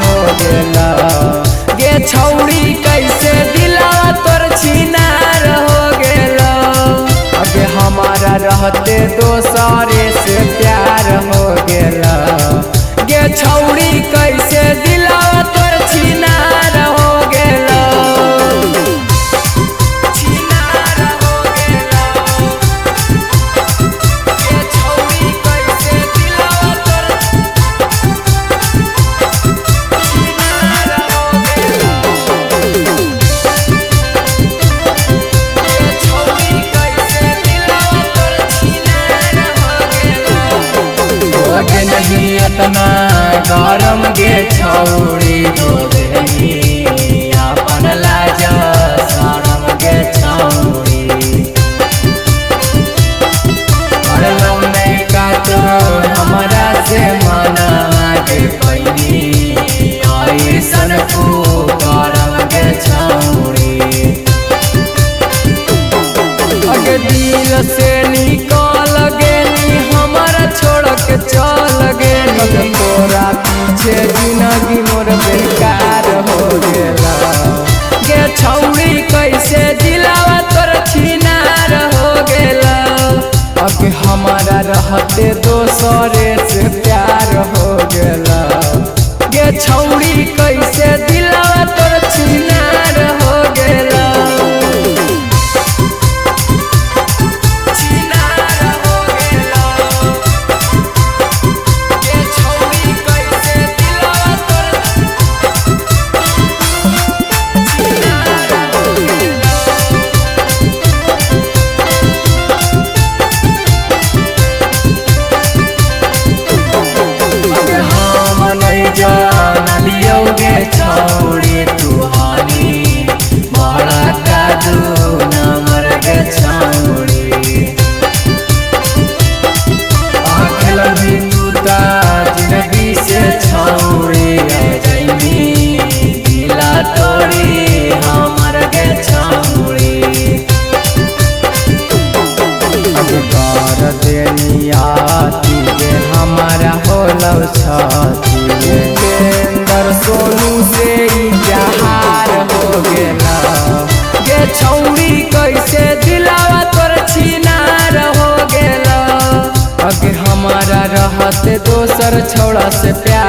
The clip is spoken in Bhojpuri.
हो गेला। गे छौड़ी कैसे दिलावा तोर छिनार हो गेला। अबे हमारा रहते दोसरे से प्यार हो गेला। गे छौड़ी कैसे दिलावा तोर छिनार हो गेला। छिनार हो गेला। गे छौड़ी कैसे दिलावा तोर छिनार हो गेला। गे छौड़ी कैसे दिलावा तोर छिनार हो गेला। होगे नहीं इतना गरम गे छौड़ी हो गई अपन लाजा शरम गे छौड़ी। करलौ नहीं का तो हमारा से मना गे पैनी ऐसन को करम गे छौड़ी। अगे दिल से निकल गेनी हमारा छोड़ के चल गेनी। तोरा पीछे जिंदगी मोर बेकार हो गेला। गे छौड़ी कैसे दिलावा तोर छिनार हो गेला। अगे हमारा रहते दोसरे से प्यार हो गेला। गे छौड़ी कैसे दिलावा तोर छिनार हो गेला। छिनार हो गेला। गे छौड़ी कैसे दिलावा तोर छिनार हो गेला। अबे हम नहीं जानलियो गे छौड़ी तुहानी बड़ा कादू नमर गे छौड़ी। आखिल भी तूता जिंदगी से छौड़ी जैनी दिला तोड़ी हमर गे छौड़ी। अब कर देनिया गे हमारा होलौ छाती। केंदर सोनू से जहार हो गेला। गे छौड़ी कैसे दिलावा तोर छिनार हो गेला। अगे हमारा रहते दोसर छौड़ा से प्यार